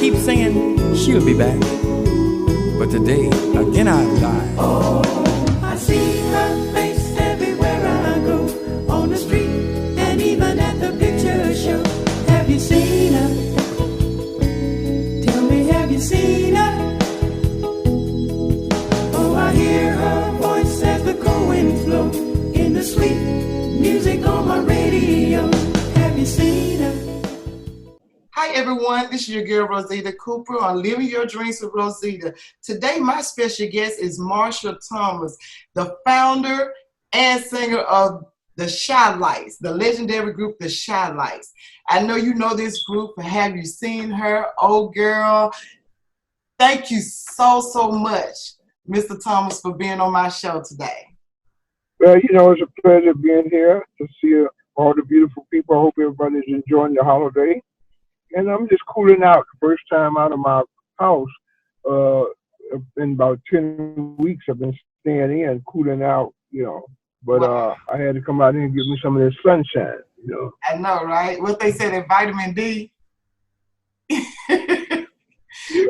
keep saying she'll be back, but today again I've lied. Oh, I see her face everywhere I go, on the street and even at the picture show. Have you seen her? Tell me, have you seen her? Oh, I hear her voice as the cold winds blow in the sweet music on my radio. Have you seen her? Hi everyone, this is your girl Rosita Cooper on Living Your Dreams with Rosita. Today my special guest is Marshall Thomas, the founder and singer of the LITES, the legendary group the LITES. I know you know this group, but have you seen her? Oh girl, thank you so much, Mr. Thomas, for being on my show today. Well, you know, it's a pleasure being here to see all the beautiful people. I hope everybody's enjoying the holiday. And I'm just cooling out. The first time out of my house in about 10 weeks. I've been staying in, cooling out, you know. But Wow. I had to come out here and give me some of this sunshine, you know. I know, right? What they say, that vitamin D.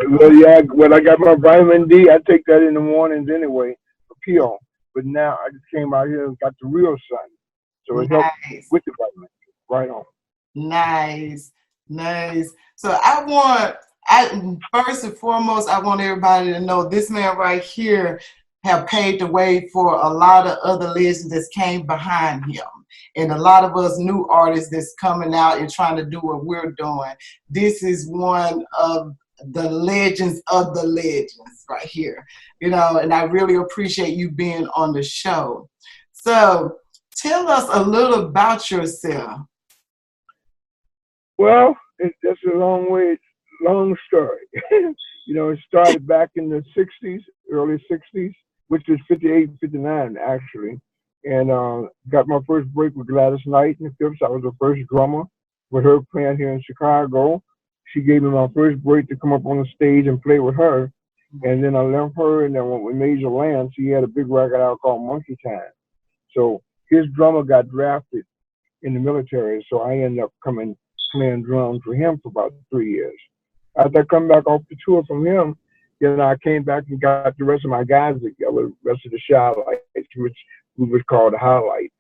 Well, yeah, when I got my vitamin D, I take that in the mornings anyway, a pill. But now I just came out here and got the real sun. So it helps with the vitamin D. Right on. Nice. So first and foremost, I want everybody to know this man right here have paved the way for a lot of other legends that came behind him. And a lot of us new artists that's coming out and trying to do what we're doing. This is one of the legends of the legends right here. You know, and I really appreciate you being on the show. So tell us a little about yourself. Well, that's a long story. You know, it started back in the 60s, early 60s, which is 58, 59 actually. And got my first break with Gladys Knight in the Fifths. I was the first drummer with her playing here in Chicago. She gave me my first break to come up on the stage and play with her. And then I left her and then went with Major Lance. He had a big record out called Monkey Time. So his drummer got drafted in the military. So I ended up playing drums for him for about 3 years. After I come back off the tour from him, then I came back and got the rest of my guys together, the rest of the LITES, which we would call the highlights.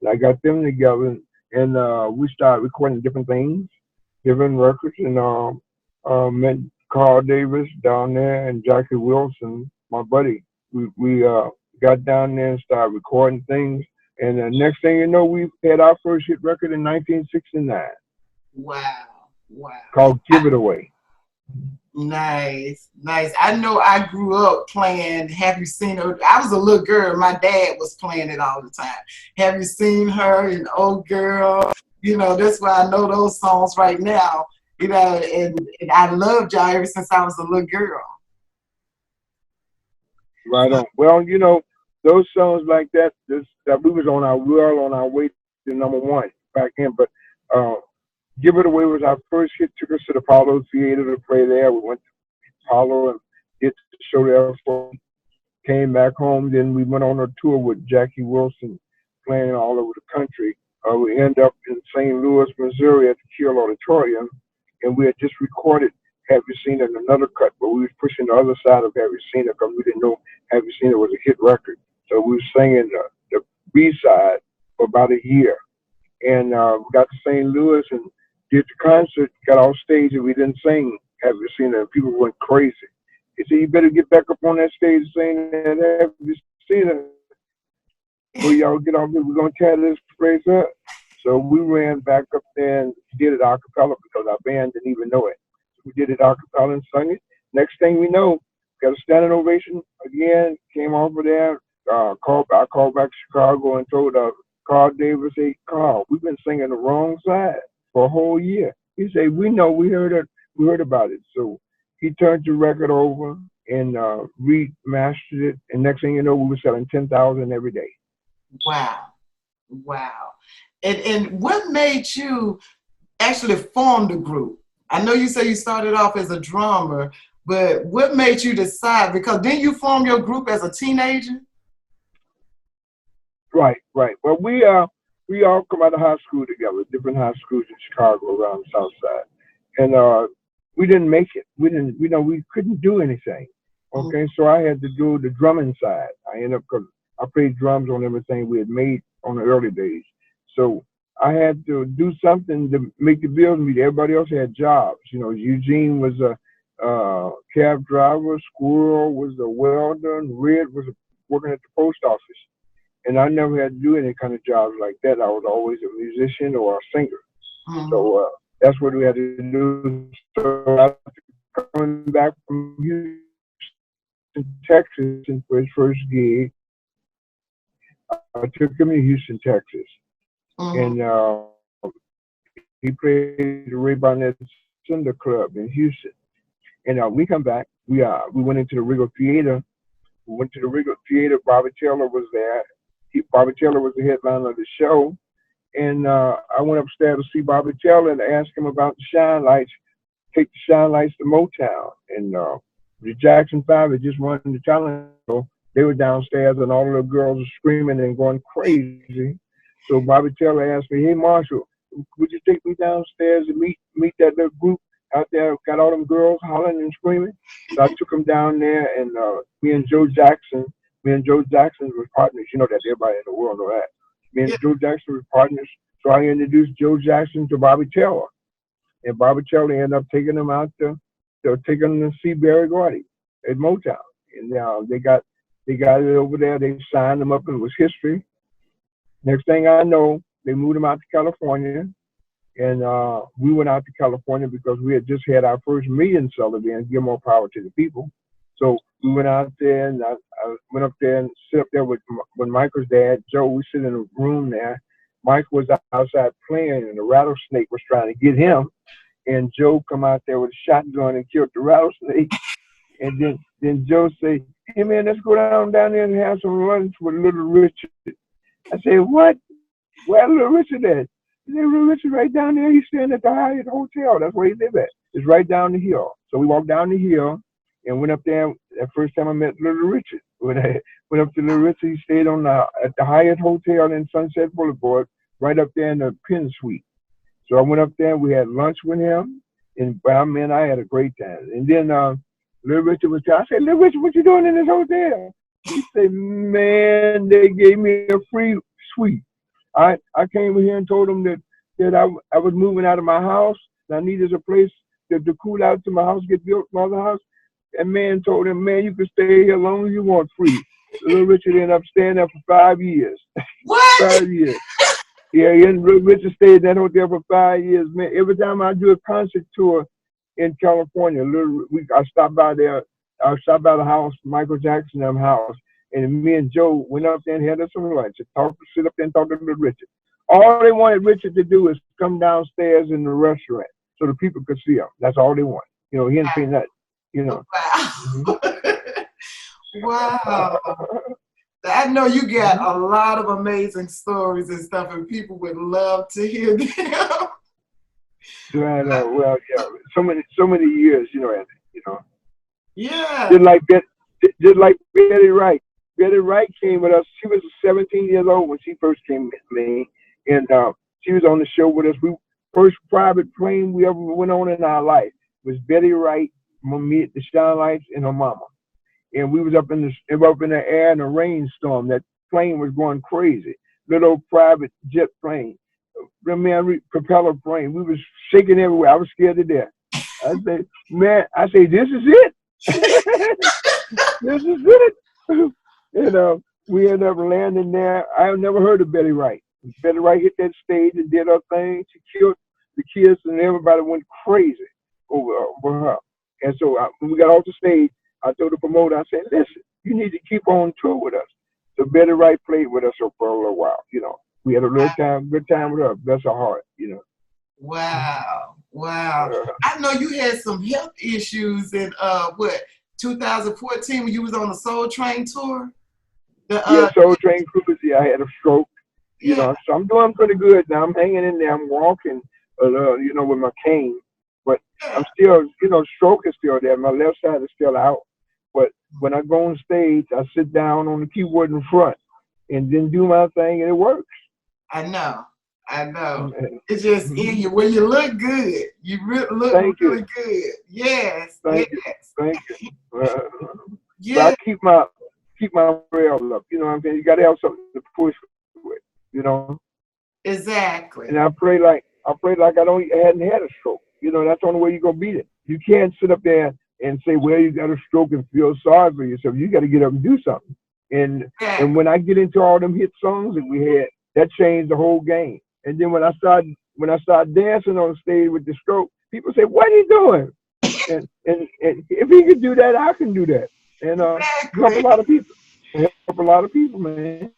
And I got them together and we started recording different things, different records, and met Carl Davis down there and Jackie Wilson, my buddy. We got down there and started recording things. And the next thing you know, we had our first hit record in 1969. Wow. Called Give It Away. Nice. I know I grew up playing Have You Seen Her? I was a little girl. My dad was playing it all the time. Have You Seen Her? And Oh Girl. You know, that's why I know those songs right now. You know, and I loved y'all ever since I was a little girl. Right on. Well, you know, those songs like that we was on our way to #1 back then. But Give It Away was our first hit. Took us to the Apollo Theater to play there. We went to Apollo and did the show there for. Came back home. Then we went on a tour with Jackie Wilson, playing all over the country. We ended up in St. Louis, Missouri, at the Kiel Auditorium, and we had just recorded Have You Seen It in another cut, but we was pushing the other side of Have You Seen It because we didn't know Have You Seen It was a hit record. So we were singing the B-side for about a year, and we got to St. Louis and did the concert, got off stage, and we didn't sing Have You Seen It, and people went crazy. They said, you better get back up on that stage saying that Have You Seen It. Well, y'all get off here, we're going to tear this place up. So we ran back up there and did it a cappella because our band didn't even know it. So we did it a cappella and sung it. Next thing we know, got a standing ovation again, came over there, I called back to Chicago and told Carl Davis, hey, Carl, we've been singing the wrong side for a whole year. He said, we know, we heard about it. So he turned the record over and remastered it. And next thing you know, we were selling 10,000 every day. Wow. And what made you actually form the group? I know you say you started off as a drummer, but what made you decide? Because didn't you form your group as a teenager? Right. Well, we all come out of high school together, different high schools in Chicago around the South Side. And we didn't make it. We didn't, we couldn't do anything. Okay, so I had to do the drumming side. I ended up, because I played drums on everything we had made on the early days. So I had to do something to make the bills meet. Everybody else had jobs. Eugene was a cab driver, Squirrel was a welder, and Red was working at the post office. And I never had to do any kind of jobs like that. I was always a musician or a singer. So that's what we had to do. So I coming back from Houston, Texas, for his first gig, I took him to Houston, Texas, and he played the Ray Barnett Cinder Club in Houston. And we come back. We went into the Regal Theater. We went to the Regal Theater. Bobby Taylor was there. Bobby Taylor was the headliner of the show. And I went upstairs to see Bobby Taylor and asked him about the Shine Lights. Take the Shine Lights to Motown. And the Jackson 5 had just won the talent show. They were downstairs and all the little girls were screaming and going crazy. So Bobby Taylor asked me, "Hey Marshall, would you take me downstairs and meet that little group out there? Got all them girls hollering and screaming." So I took them down there, and me and Joe Jackson were partners. You know that, everybody in the world know that. Me and Joe Jackson were partners. So I introduced Joe Jackson to Bobby Taylor, and Bobby Taylor ended up taking them out to see Barry Gordy at Motown. And they got it over there. They signed them up, and it was history. Next thing I know, they moved them out to California, and we went out to California because we had just had our first million seller there, and Give More Power to the People. So we went out there, and I went up there and sit up there with Michael's dad, Joe. We sit in a room there. Mike was outside playing, and a rattlesnake was trying to get him. And Joe come out there with a shotgun and killed the rattlesnake. And then Joe say, "Hey man, let's go down there and have some lunch with Little Richard." I said, "What? Where Little Richard at?" He said, "Little Richard right down there. He's staying at the Hyatt Hotel. That's where he live at. It's right down the hill." So we walked down the hill and went up there. That first time I met Little Richard. When I went up to Little Richard, he stayed at the Hyatt Hotel in Sunset Boulevard, right up there in the Penn Suite. So I went up there. We had lunch with him, and man, I had a great time. And then Little Richard was there. I said, "Little Richard, what you doing in this hotel?" He said, "Man, they gave me a free suite. I came here and told them that I was moving out of my house, and I needed a place to cool out till my house get built, my other house. And man told him, man, you can stay here as long as you want free." Little Richard ended up staying there for 5 years. What? 5 years. Yeah, Little Richard stayed in that hotel for 5 years, man. Every time I do a concert tour in California, I stopped by there. I stopped by the house, Michael Jackson's house, and me and Joe went up there and had us some lunch and sit up there and talk to Little Richard. All they wanted Richard to do is come downstairs in the restaurant so the people could see him. That's all they want. He didn't say nothing. Wow. Mm-hmm. Wow. I know you got a lot of amazing stories and stuff, and people would love to hear them. Right. Well, yeah. So many years, Andy. Yeah. Just like Betty Wright. Betty Wright came with us. She was 17 years old when she first came with me, and she was on the show with us. First private plane we ever went on in our life was Betty Wright, me at the Shine Lights, and her mama. And we was up in the air in a rainstorm. That plane was going crazy. Little private jet plane, propeller plane. We was shaking everywhere. I was scared to death. I said, "Man," "this is it." This is it. And we ended up landing there. I never heard of Betty Wright. Betty Wright hit that stage and did her thing. She killed the kids, and everybody went crazy over her. And so when we got off the stage, I told the promoter, I said, "Listen, you need to keep on tour with us." So Betty Wright played with us for a little while. We had a good time with her. Bless her heart. Wow. I know you had some health issues in 2014 when you was on the Soul Train tour. Soul Train cruise. Yeah, I had a stroke. So I'm doing pretty good now. I'm hanging in there. I'm walking, with my cane. But I'm still, stroke is still there. My left side is still out. But when I go on stage, I sit down on the keyboard in front and then do my thing, and it works. I know. I know. It's just in you. Well, you look good. You look Thank really you. good. Yes. Thank yes. you. Thank you. But Yeah. I keep my morale up. You know what I'm saying? You got to have something to push with. You know. Exactly. And I pray like I hadn't had a stroke. You know, that's the only way you're gonna beat it. You can't sit up there and say, well, you got a stroke and feel sorry for yourself. You got to get up and do something. And when I get into all them hit songs that we had, that changed the whole game. And then when I started dancing on stage with the stroke, people say, what are you doing? and if he can do that, I can do that. And help a lot of people. Help a lot of people, man.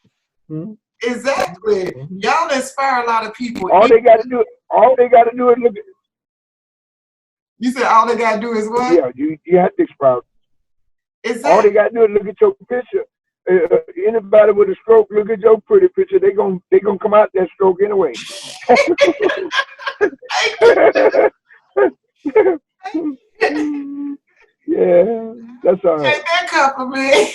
Mm-hmm. Exactly. Mm-hmm. Y'all inspire a lot of people. All they got to do is look at. You said all they got to do is what? Yeah, you have to inspire. Exactly. All they got to do is look at your picture. Anybody with a stroke, look at your pretty picture. They gonna come out that stroke anyway. Yeah, that's all right. Take that compliment.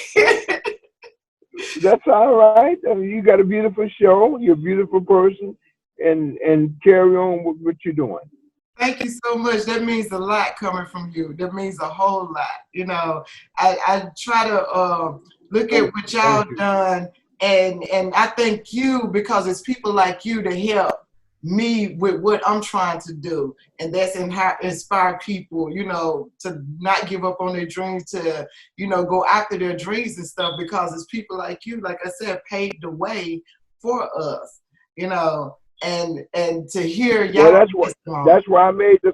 That's all right. I mean, you got a beautiful show. You're a beautiful person, and carry on with what you're doing. Thank you so much. That means a lot coming from you. That means a whole lot. You know, I try to look at what y'all done, and I thank you because it's people like you to help me with what I'm trying to do, and that's inspire people, you know, to not give up on their dreams, to, you know, go after their dreams and stuff, because it's people like you, like I said, paved the way for us, you know, and to hear y'all. Well, that's why I made this.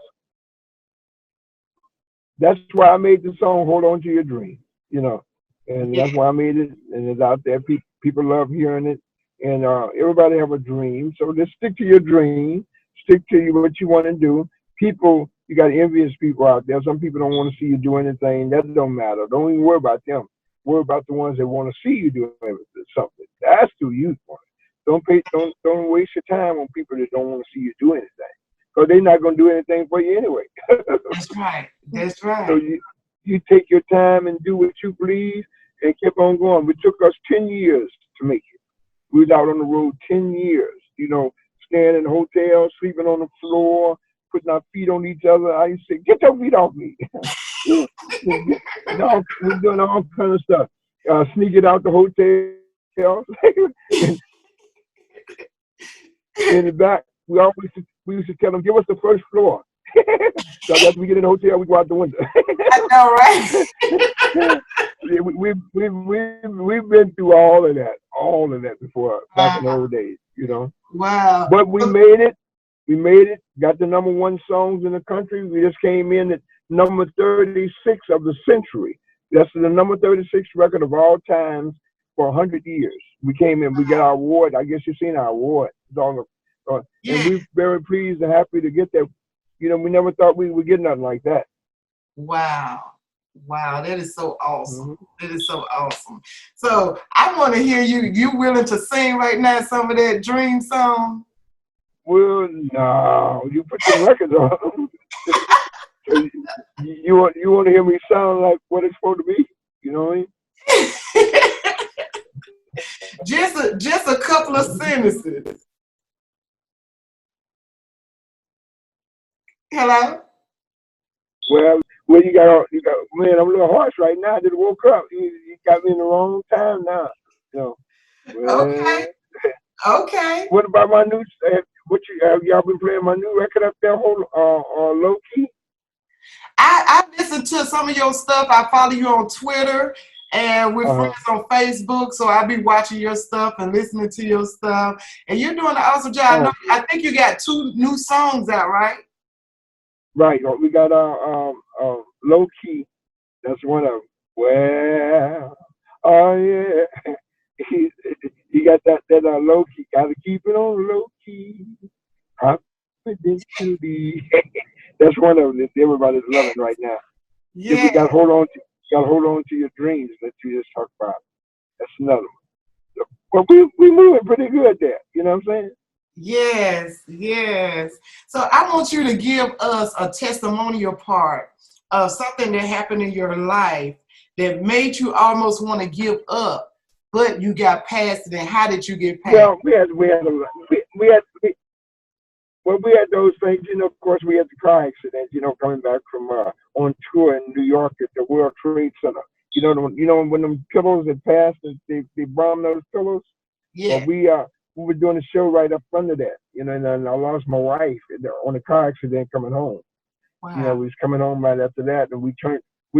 That's why I made the song "Hold On to Your Dream," you know, and that's why I made it, and it's out there. People love hearing it. And everybody have a dream, so just stick to your dream. Stick to what you want to do. People, you got envious people out there. Some people don't want to see you do anything. That don't matter. Don't even worry about them. Worry about the ones that want to see you do something. That's who you want. Don't waste your time on people that don't want to see you do anything, because they're not going to do anything for you anyway. That's right. That's right. So you take your time and do what you please and keep on going. It took us 10 years to make it. We was out on the road 10 years, you know, staying in the hotel, sleeping on the floor, putting our feet on each other. I used to say, get your feet off me. We're doing all kind of stuff. Sneaking out the hotel. In the back, we used to tell them, give us the first floor. So after we get in the hotel, we go out the window. I know, right? We've been through all of that before, back in the old days, you know. Wow. But we made it. We made it. Got the #1 songs in the country. We just came in at number 36 of the century. That's the number 36 record of all times for 100 years. We came in. We got our award. I guess you've seen our award. And we're very pleased and happy to get that. You know, we never thought we would get nothing like that. Wow. Wow, that is so awesome. Mm-hmm. That is so awesome. So I want to hear you willing to sing right now some of that dream song? Well, no, you put the records on. you want to hear me sound like what it's supposed to be? You know what I mean? just a couple of sentences. Hello? Well, you got, man, I'm a little harsh right now. I just woke up. You got me in the wrong time now. You know. Okay. What about my new, have y'all been playing my new record up there, low key? I listen to some of your stuff. I follow you on Twitter, and we're friends on Facebook, so I'll be watching your stuff and listening to your stuff. And you're doing an awesome job. I think you got 2 new songs out, right? Right. We got low key. That's one of them. Well, oh yeah. You got that low key. Gotta keep it on low key. Confidentially. That's one of them that everybody's loving right now. Yeah. You gotta hold on to your dreams that you just talked about. That's another one. But we moving pretty good there. You know what I'm saying? Yes. So I want you to give us a testimonial part of something that happened in your life that made you almost want to give up, but you got past it. And how did you get past? Well, Well, we had those things, you know. Of course, we had the car accident, you know, coming back from on tour in New York at the World Trade Center. You know when them pillows had passed and they bombed those pillows. Well, Yeah. we were doing a show right up under that, you know, and then I lost my wife on a car accident coming home. You know, Wow. we was coming home right after that, and we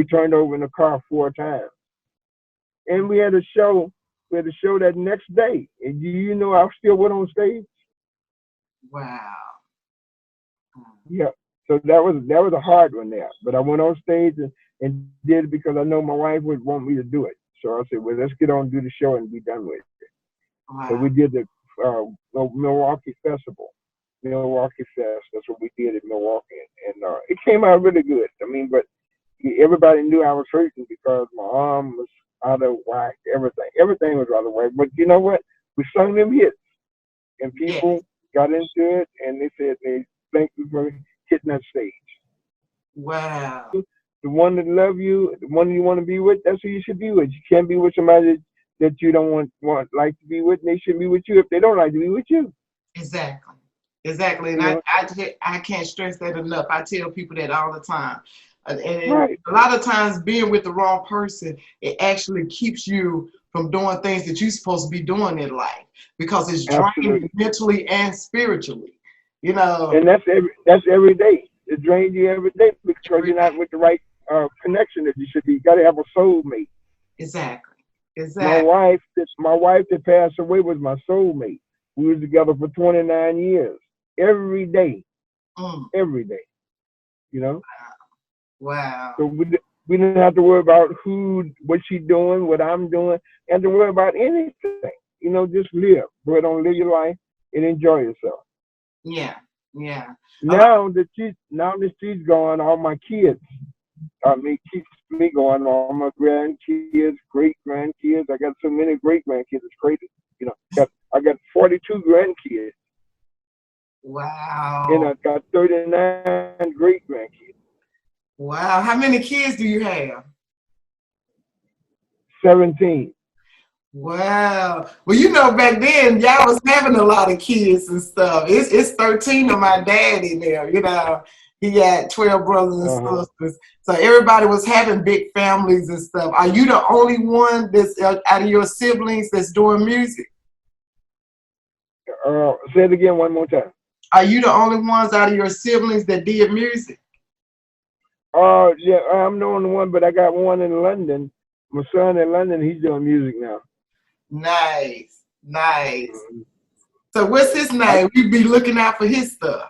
turned over in the car 4 times, and we had a show. We had a show that next day, and you know, I still went on stage. Wow. Yeah. So that was a hard one there. But I went on stage and did it because I know my wife would want me to do it. So I said, well, let's get on and do the show and be done with it. So Wow. we did the Milwaukee Festival, Milwaukee Fest. That's what we did in Milwaukee, and it came out really good. I mean, but everybody knew I was hurting because my arm was out of whack. Everything was out of whack. But you know what? We sung them hits, and Yes. people got into it, and they said they thank you for hitting that stage. Wow. The one that love you, the one you want to be with, that's who you should be with. You can't be with somebody that you don't want like to be with, and they shouldn't be with you if they don't like to be with you. Exactly. Exactly. And You know, I can't stress that enough. I tell people that all the time. And right? a lot of times being with the wrong person, it actually keeps you from doing things that you're supposed to be doing in life because it's draining Absolutely. mentally and spiritually. You know, And that's every day. It drains you every day because every you're day. not with the right connection that you should be. You got to have a soulmate. Exactly. My Exactly. wife, my wife that passed away was my soulmate. We was together for 29 years. Every day, Mm. every day. You know. Wow. So we didn't have to worry about what she doing, what I'm doing, and to worry about anything. You know, just live. Go ahead on, live your life and enjoy yourself. Yeah. Yeah. A lot. Now that she's gone, all my kids, keeps me going. All my grandkids, great grandkids. I got so many great grandkids. It's crazy. You know, I got 42 grandkids, and Wow. I got 39 great grandkids. Wow. How many kids do you have? 17. Wow. Well, you know, back then y'all was having a lot of kids and stuff. It's 13 of my dad in there, you know. He got 12 brothers and Uh-huh. sisters. So everybody was having big families and stuff. Are you the only one that's out of your siblings that's doing music? Say it again one more time. Are you the only ones out of your siblings that did music? Yeah, I'm the only one, but I got one in London. My son in London, he's doing music now. Nice. Nice. Mhm. So what's his name? We be looking out for his stuff.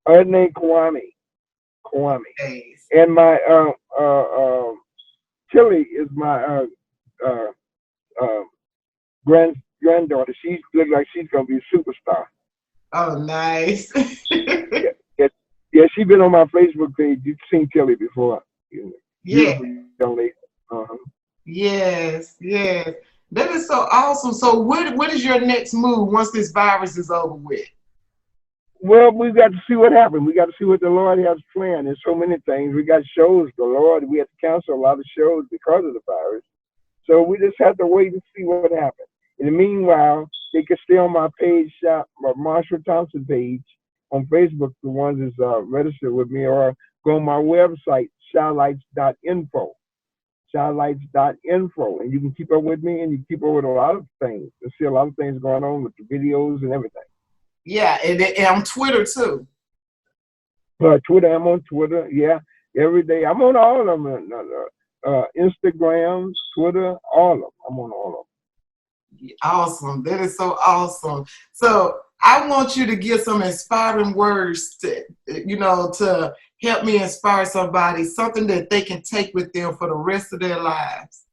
Her name Kwame. Kwame. Nice. And my Tilly is my uh, uh, granddaughter. She looks like she's gonna be a superstar. Oh, nice. Yeah, yeah, yeah. She's been on my Facebook page. You've seen Tilly before. You know, Yeah. beautiful young lady. Uh-huh. Yes, yes. That is so awesome. So what is your next move once this virus is over with? Well, we got to see what happened. We got to see what the Lord has planned. There's so many things. We got shows. The Lord, we had to cancel a lot of shows because of the virus. So we just have to wait and see what happens. In the meanwhile, they can stay on my page, my Marshall Thompson page on Facebook, the ones that's registered with me, or go on my website, shalites.info, shalites.info, and you can keep up with me, and you keep up with a lot of things. You see a lot of things going on with the videos and everything. Yeah, and on Twitter too. Twitter, I'm on Twitter, yeah, every day. I'm on all of them. Instagram, Twitter, all of them. I'm on all of them. Awesome. That is so awesome. So I want you to give some inspiring words to help me inspire somebody, something that they can take with them for the rest of their lives.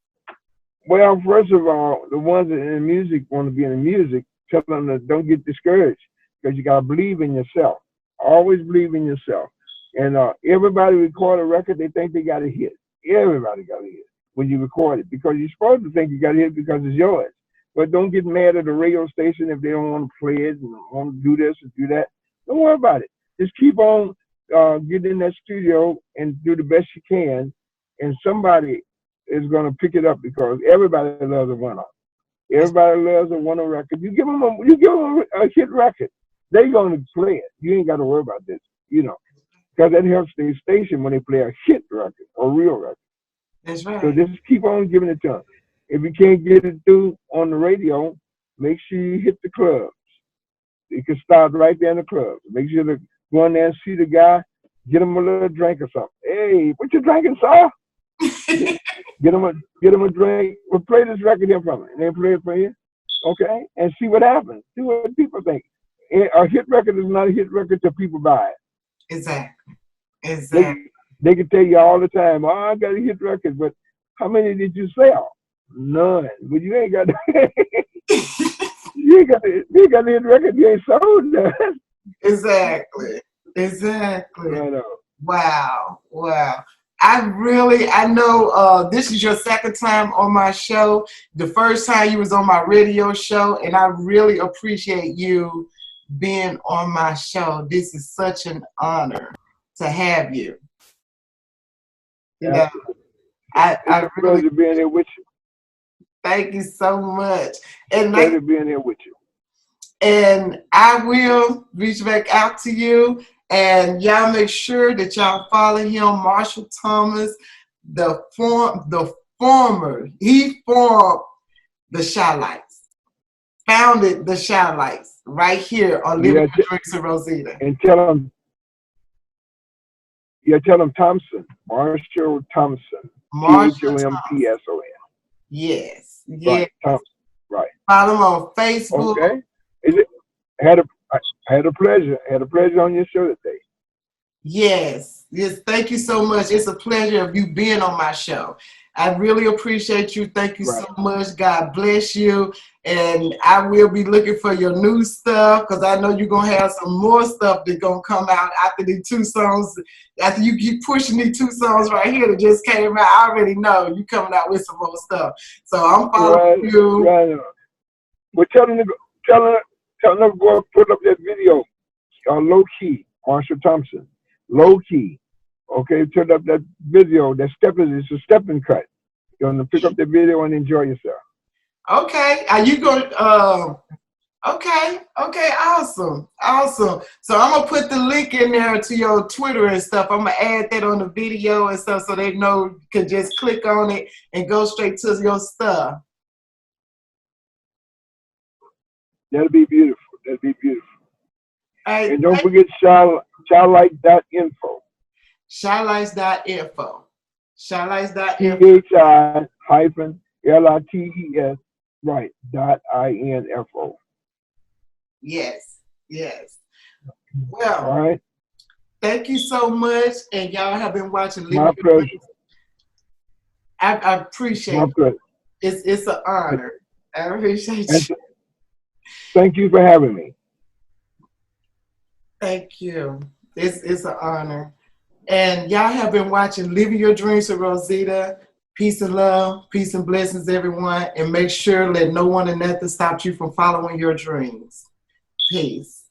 Well, first of all, the ones that in music want to be in the music, tell them that don't get discouraged because you got to believe in yourself. Always believe in yourself. And everybody record a record, they think they got a hit. Everybody got a hit when you record it because you're supposed to think you got a hit because it's yours. But don't get mad at the radio station if they don't want to play it and want to do this and do that. Don't worry about it. Just keep on getting in that studio and do the best you can. And somebody is going to pick it up because everybody loves a winner. Everybody loves a winner record. You give them a hit record. They gonna play it. You ain't got to worry about this, you know, because that helps the station when they play a hit record or real record. That's right. So just keep on giving it to them. If you can't get it through on the radio, make sure you hit the clubs. You can start right there in the clubs. Make sure to go in there and see the guy, get him a little drink or something. Hey, what you drinking, sir? Get him a drink. We'll play this record here from it, and then play it for you. Okay? And see what happens. See what people think. A hit record is not a hit record till people buy it. Exactly. Exactly. They can tell you all the time, oh, I got a hit record, but how many did you sell? None. But you ain't got you ain't got the hit record, you ain't sold none. Exactly. Exactly. Right. Wow. Wow. I know this is your second time on my show. The first time you was on my radio show, and I really appreciate you being on my show. This is such an honor to have you. You know, I really being here with you. Thank you so much. And Pleasure being here with you. And I will reach back out to you. And y'all make sure that y'all follow him, Marshall Thomas, he formed the LITES, founded the LITES right here on Living Your Drinks with Rosita. And tell him Thompson, Marshall Thompson, Thompson. Yes, yes. Right, Thompson. Right. Follow him on Facebook. Okay. I had a pleasure. I had a pleasure on your show today. Yes. Yes. Thank you so much. It's a pleasure of you being on my show. I really appreciate you. Thank you so much. God bless you. And I will be looking for your new stuff, because I know you're going to have some more stuff that's going to come out after the 2 songs. After you keep pushing these 2 songs right here that just came out, I already know you coming out with some more stuff. So I'm following you. Right. Well, tell them to go put up that video, low key, Marshall Thompson, low key. Okay, turn up that video. It's a stepping cut. You're gonna pick up the video and enjoy yourself. Okay, are you going? Okay, awesome. So I'm gonna put the link in there to your Twitter and stuff. I'm gonna add that on the video and stuff, so they know you can just click on it and go straight to your stuff. That'll be beautiful. Right, and don't forget childlight.info. Childlights.info. CHI-LITES, right, .info. Yes. Well, all right. Thank you so much. And y'all have been watching. My pleasure. I appreciate it. It's an honor. I appreciate you. Thank you for having me. Thank you. It's an honor. And y'all have been watching Living Your Dreams with Rosita. Peace and love, peace and blessings, everyone. And make sure let no one and nothing stop you from following your dreams. Peace.